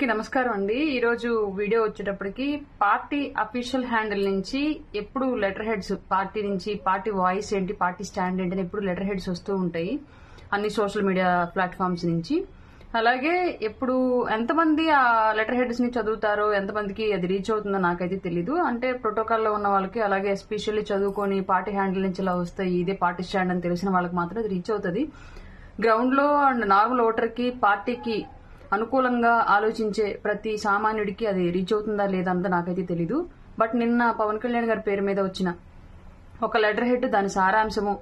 అందరికీ నమస్కారం అండి. ఈ రోజు వీడియో వచ్చేటప్పటికి పార్టీ అఫీషియల్ హ్యాండిల్ నుంచి ఎప్పుడు లెటర్ హెడ్స్, పార్టీ నుంచి పార్టీ వాయిస్ ఏంటి, పార్టీ స్టాండ్ ఏంటి అని ఎప్పుడు లెటర్ హెడ్స్ వస్తూ ఉంటాయి అన్ని సోషల్ మీడియా ప్లాట్ఫామ్స్ నుంచి. అలాగే ఎప్పుడు ఎంతమంది ఆ లెటర్ హెడ్స్ ని చదువుతారో, ఎంతమందికి అది రీచ్ అవుతుందో నాకైతే తెలీదు. అంటే ప్రోటోకాల్లో ఉన్న వాళ్ళకి, అలాగే ఎస్పెషల్లీ చదువుకొని పార్టీ హ్యాండిల్ నుంచి ఇలా వస్తాయి, ఇదే పార్టీ స్టాండ్ అని తెలిసిన వాళ్ళకి మాత్రం అది రీచ్ అవుతుంది. గ్రౌండ్ లో అండ్ నార్మల్ ఓటర్ కి, పార్టీకి అనుకూలంగా ఆలోచించే ప్రతి సామాన్యుడికి అది రీచ్ అవుతుందా లేదా అంతా నాకైతే తెలీదు. బట్ నిన్న పవన్ కళ్యాణ్ గారి పేరు మీద వచ్చిన ఒక లెటర్ హెడ్, దాని సారాంశము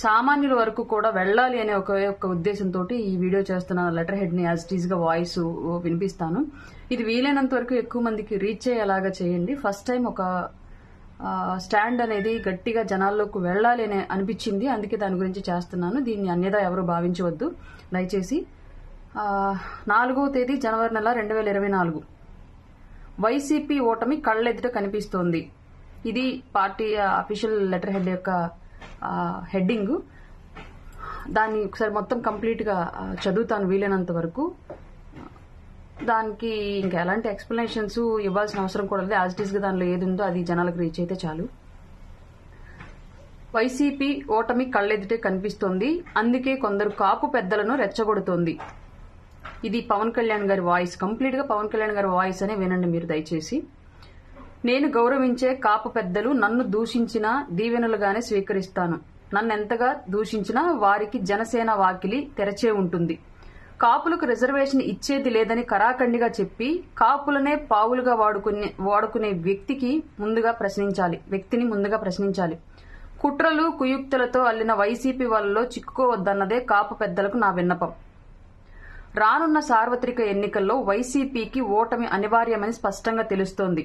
సామాన్యుల వరకు కూడా వెళ్ళాలి అనే ఒక ఉద్దేశంతో ఈ వీడియో చేస్తున్న లెటర్ హెడ్ ని యాజ్ ఇట్ ఈజ్ గా వాయిస్ వినిపిస్తాను. ఇది వీలైనంత వరకు ఎక్కువ మందికి రీచ్ అయ్యేలాగా చేయండి. ఫస్ట్ టైం ఒక స్టాండ్ అనేది గట్టిగా జనాల్లోకి వెళ్ళాలి అని అనిపించింది, అందుకే దాని గురించి చేస్తున్నాను. దీన్ని అన్యదా ఎవరు భావించవద్దు దయచేసి. 4వ తేదీ జనవరి నెల 2024 వైసీపీ ఓటమి కళ్ళెదుట కనిపిస్తోంది. ఇది పార్టీ అఫీషియల్ లెటర్ హెడ్ యొక్క హెడ్డింగ్. దాన్ని ఒకసారి మొత్తం కంప్లీట్ గా చదువుతాను వీలైనంత వరకు. దానికి ఇంకా ఎలాంటి ఎక్స్ప్లెనేషన్స్ ఇవ్వాల్సిన అవసరం కూడా లేదు. యాజ్ ఇట్ ఈస్ గా దానిలో ఏది ఉందో అది జనాలకు రీచ్ అయితే చాలు. వైసీపీ ఓటమి కళ్ళెదుటే కనిపిస్తోంది, అందుకే కొందరు కాపు పెద్దలను రెచ్చగొడుతోంది. ఇది పవన్ కళ్యాణ్ గారి వాయిస్. కంప్లీట్ గా పవన్ కళ్యాణ్ గారి వాయిస్ అనే వినండి మీరు దయచేసి. నేను గౌరవించే కాపు పెద్దలు నన్ను దూషించినా దీవెనలుగానే స్వీకరిస్తాను. నన్నెంతగా దూషించినా వారికి జనసేన వాకిలి తెరచే ఉంటుంది. కాపులకు రిజర్వేషన్ ఇచ్చేది లేదని కరాఖండిగా చెప్పి కాపులనే పావులుగా వాడుకునే వ్యక్తిని ముందుగా ప్రశ్నించాలి. కుట్రలు కుయుక్తులతో అల్లిన వైసీపీ వాళ్ళలో చిక్కుకోవద్దన్నదే కాపు పెద్దలకు నా విన్నపం. రానున్న సార్వత్రిక ఎన్నికల్లో వైసీపీకి ఓటమి అనివార్యమని స్పష్టంగా తెలుస్తోంది.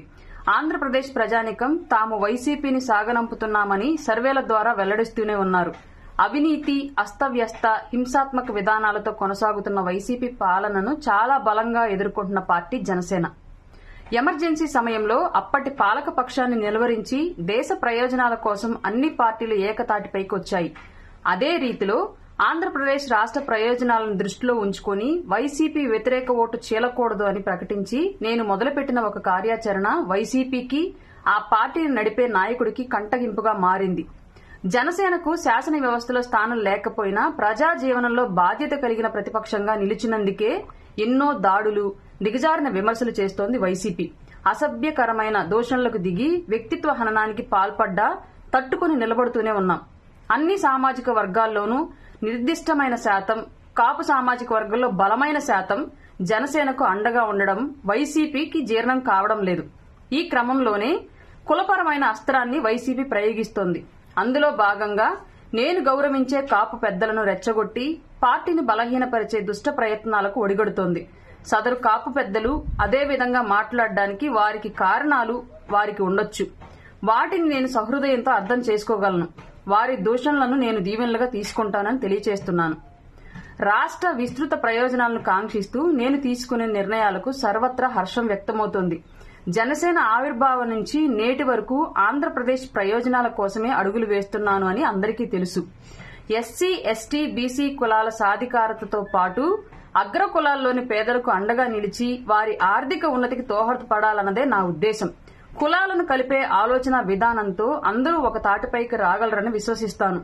ఆంధ్రప్రదేశ్ ప్రజానీకం తాము వైసీపీని సాగనంపుతున్నామని సర్వేల ద్వారా వెల్లడిస్తూనే ఉన్నారు. అవినీతి, అస్తవ్యస్త, హింసాత్మక విధానాలతో కొనసాగుతున్న వైసీపీ పాలనను చాలా బలంగా ఎదుర్కొంటున్న పార్టీ జనసేన. ఎమర్జెన్సీ సమయంలో అప్పటి పాలక పక్షాన్ని నిలువరించి దేశ ప్రయోజనాల కోసం అన్ని పార్టీలు ఏకతాటిపైకి వచ్చాయి. అదే రీతిలో ఆంధ్రప్రదేశ్ రాష్ట్ర ప్రయోజనాలను దృష్టిలో ఉంచుకుని వైసీపీ వ్యతిరేక ఓటు చీలకూడదు అని ప్రకటించి నేను మొదలుపెట్టిన ఒక కార్యాచరణ వైసీపీకి, ఆ పార్టీని నడిపే నాయకుడికి కంటగింపుగా మారింది. జనసేనకు శాసన వ్యవస్థలో స్థానం లేకపోయినా ప్రజా జీవనంలో బాధ్యత కలిగిన ప్రతిపక్షంగా నిలిచినందుకే ఎన్నో దాడులు, దిగజారిన విమర్శలు చేస్తోంది వైసీపీ. అసభ్యకరమైన దూషణలకు దిగి వ్యక్తిత్వ హననానికి పాల్పడ్డా తట్టుకుని నిలబడుతూనే ఉన్నాం. అన్ని సామాజిక వర్గాల్లోనూ నిర్దిష్టమైన శాతం, కాపు సామాజిక వర్గంలో బలమైన శాతం జనసేనకు అండగా ఉండడం వైసీపీకి జీర్ణం కావడం లేదు. ఈ క్రమంలోనే కులపరమైన అస్త్రాన్ని వైసీపీ ప్రయోగిస్తోంది. అందులో భాగంగా నేను గౌరవించే కాపు పెద్దలను రెచ్చగొట్టి పార్టీని బలహీనపరిచే దుష్ట ప్రయత్నాలకు ఒడిగడుతోంది. సదరు కాపు పెద్దలు అదే విధంగా మాట్లాడడానికి వారికి కారణాలు వారికి ఉండొచ్చు. వాటిని నేను సహృదయంతో అర్థం చేసుకోగలను. వారి దూషణలను నేను దీవెనలుగా తీసుకుంటానని తెలియజేస్తున్నాను. రాష్ట్ర విస్తృత ప్రయోజనాలను కాంక్షిస్తూ నేను తీసుకునే నిర్ణయాలకు సర్వత్రా హర్షం వ్యక్తమవుతోంది. జనసేన ఆవిర్భావం నుంచి నేటి వరకు ఆంధ్రప్రదేశ్ ప్రయోజనాల కోసమే అడుగులు వేస్తున్నాను అని అందరికీ తెలుసు. ఎస్సీ, ఎస్టీ, బీసీ కులాల సాధికారతతో పాటు అగ్ర కులాల్లోని పేదలకు అండగా నిలిచి వారి ఆర్థిక ఉన్నతికి దోహదపడాలన్నదే నా ఉద్దేశం. కులాలను కలిపే ఆలోచన విధానంతో అందరూ ఒక తాటిపైకి రాగలరని విశ్వసిస్తాను.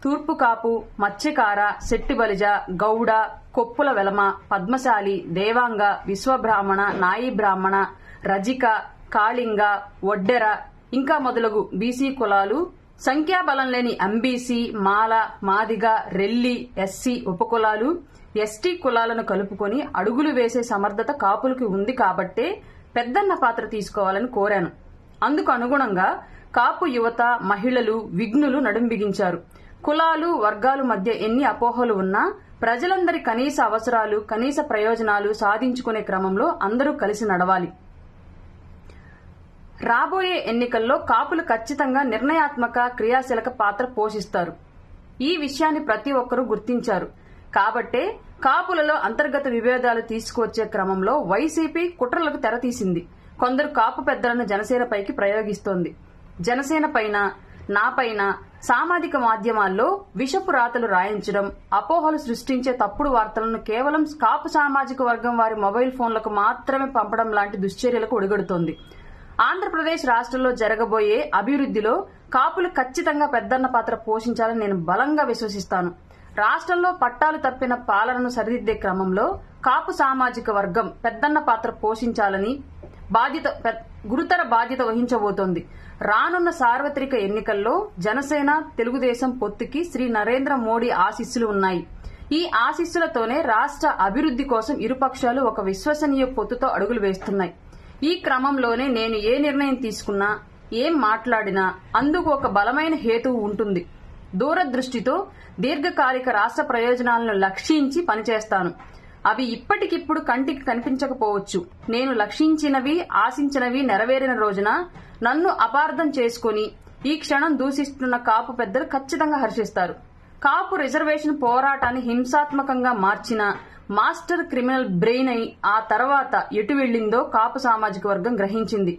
తూర్పు కాపు, మత్స్యకార, శెట్టి బలిజ, గౌడ, కొప్పుల వెలమ, పద్మశాలి, దేవాంగ, విశ్వబ్రాహ్మణ, నాయి బ్రాహ్మణ, రజిక, కాళింగ, ఒడ్డెర ఇంకా మొదలగు బీసీ కులాలు, సంఖ్యాబలం లేని ఎంబీసీ, మాల, మాదిగ, రెల్లి, ఎస్సీ ఉపకులాలు, ఎస్టీ కులాలను కలుపుకొని అడుగులు వేసే సమర్థత కాపులకి ఉంది కాబట్టే పెద్దన్న పాత్ర తీసుకోవాలని కోరాను. అందుకు అనుగుణంగా కాపు యువత, మహిళలు, విఘ్నులు నడుం బిగించారు. కులాలు, వర్గాలు మధ్య ఎన్ని అపోహలు ఉన్నా ప్రజలందరి కనీస అవసరాలు, కనీస ప్రయోజనాలు సాధించుకునే క్రమంలో అందరూ కలిసి నడవాలి. రాబోయే ఎన్నికల్లో కాపులు ఖచ్చితంగా నిర్ణయాత్మక, క్రియాశీలక పాత్ర పోషిస్తారు. ఈ విషయాన్ని ప్రతి ఒక్కరూ గుర్తించారు. కాబట్టే కాపులలో అంతర్గత విభేదాలు తీసుకువచ్చే క్రమంలో వైసీపీ కుట్రలకు తెరతీసింది. కొందరు కాపు పెద్దలను జనసేనపైకి ప్రయోగిస్తోంది. జనసేన పైన, నాపైన సామాజిక మాధ్యమాల్లో విషపు రాతలు రాయించడం, అపోహలు సృష్టించే తప్పుడు వార్తలను కేవలం కాపు సామాజిక వర్గం వారి మొబైల్ ఫోన్లకు మాత్రమే పంపడం లాంటి దుశ్చర్యలకు ఒడిగడుతోంది. ఆంధ్రప్రదేశ్ రాష్ట్రంలో జరగబోయే అభివృద్ధిలో కాపులు ఖచ్చితంగా పెద్దన్న పాత్ర పోషించాలని నేను బలంగా విశ్వసిస్తాను. రాష్ట్రంలో పట్టాలు తప్పిన పాలనను సరిదిద్దే క్రమంలో కాపు సామాజిక వర్గం పెద్దన్న పాత్ర పోషించాలని గురుతర బాధ్యత వహించబోతోంది. రానున్న సార్వత్రిక ఎన్నికల్లో జనసేన, తెలుగుదేశం పొత్తుకి శ్రీ నరేంద్ర మోడీ ఆశీస్సులు ఉన్నాయి. ఈ ఆశీస్సులతోనే రాష్ట్ర అభివృద్ధి కోసం ఇరుపక్షాలు ఒక విశ్వసనీయ పొత్తుతో అడుగులు వేస్తున్నాయి. ఈ క్రమంలోనే నేను ఏ నిర్ణయం తీసుకున్నా, ఏం మాట్లాడినా అందుకు ఒక బలమైన హేతువు ఉంటుంది. దూరదృష్టితో దీర్ఘకాలిక రాష్ట్ర ప్రయోజనాలను లక్ష్యించి పనిచేస్తాను. అవి ఇప్పటికిప్పుడు కంటికి కనిపించకపోవచ్చు. నేను లక్షించినవి, ఆశించినవి నెరవేరిన రోజున నన్ను అపార్థం చేసుకుని ఈ క్షణం దూషిస్తున్న కాపు పెద్దలు ఖచ్చితంగా హర్షిస్తారు. కాపు రిజర్వేషన్ పోరాటాన్ని హింసాత్మకంగా మార్చిన మాస్టర్ క్రిమినల్ బ్రెయిన్ అయి ఆ తర్వాత ఎటు వెళ్లిందో కాపు సామాజిక వర్గం గ్రహించింది.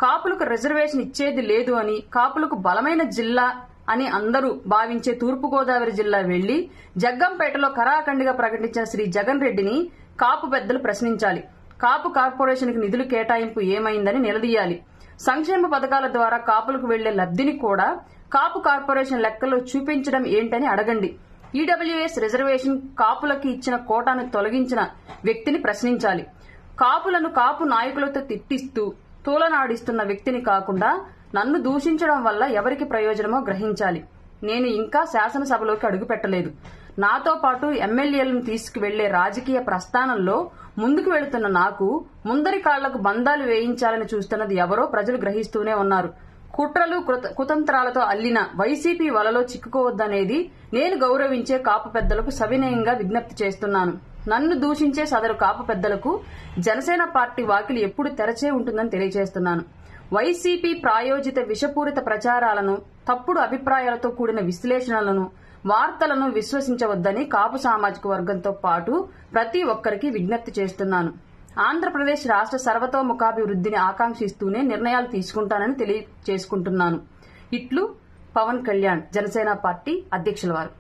కాపులకు రిజర్వేషన్ ఇచ్చేది లేదు అని, కాపులకు బలమైన జిల్లా అని అందరూ భావించే తూర్పుగోదావరి జిల్లా వెళ్లి జగ్గంపేటలో కరాఖండిగా ప్రకటించిన శ్రీ జగన్ రెడ్డిని కాపు పెద్దలు ప్రశ్నించాలి. కాపు కార్పొరేషన్కి నిధులు కేటాయింపు ఏమైందని నిలదీయాలి. సంక్షేమ పథకాల ద్వారా కాపులకు వెళ్లే లబ్ధిని కూడా కాపు కార్పొరేషన్ లెక్కల్లో చూపించడం ఏంటని అడగండి. ఈడబ్ల్యూఎస్ రిజర్వేషన్ కాపులకి ఇచ్చిన కోటాను తొలగించిన వ్యక్తిని ప్రశ్నించాలి. కాపులను కాపు నాయకులతో తిట్టిస్తూ తూలనాడిస్తున్న వ్యక్తిని కాకుండా నన్ను దూషించడం వల్ల ఎవరికి ప్రయోజనమో గ్రహించాలి. నేను ఇంకా శాసనసభలోకి అడుగుపెట్టలేదు. నాతో పాటు ఎమ్మెల్యేలను తీసుకువెళ్లే రాజకీయ ప్రస్థానంలో ముందుకు వెళుతున్న నాకు ముందరి కాళ్లకు బంధాలు వేయించాలని చూస్తున్నది ఎవరో ప్రజలు గ్రహిస్తూనే ఉన్నారు. కుట్రలు కుతంత్రాలతో అల్లిన వైసీపీ వలలో చిక్కుకోవద్దనేది నేను గౌరవించే కాపు పెద్దలకు సవినయంగా విజ్ఞప్తి చేస్తున్నాను. నన్ను దూషించే సదరు కాపు పెద్దలకు జనసేన పార్టీ వాకిలి ఎప్పుడు తెరచే ఉంటుందని తెలియజేస్తున్నాను. వైసీపీ ప్రాయోజిత విషపూరిత ప్రచారాలను, తప్పుడు అభిప్రాయాలతో కూడిన విశ్లేషణలను, వార్తలను విశ్వసించవద్దని కాపు సామాజిక వర్గంతో పాటు ప్రతి ఒక్కరికి విజ్ఞప్తి చేస్తున్నాను. ఆంధ్రప్రదేశ్ రాష్ట్ర సర్వతోముఖాభివృద్ధిని ఆకాంక్షిస్తూనే నిర్ణయాలు తీసుకుంటానని తెలియజేసుకుంటున్నాను. ఇట్లు పవన్ కళ్యాణ్, జనసేన పార్టీ అధ్యక్షుల వారు.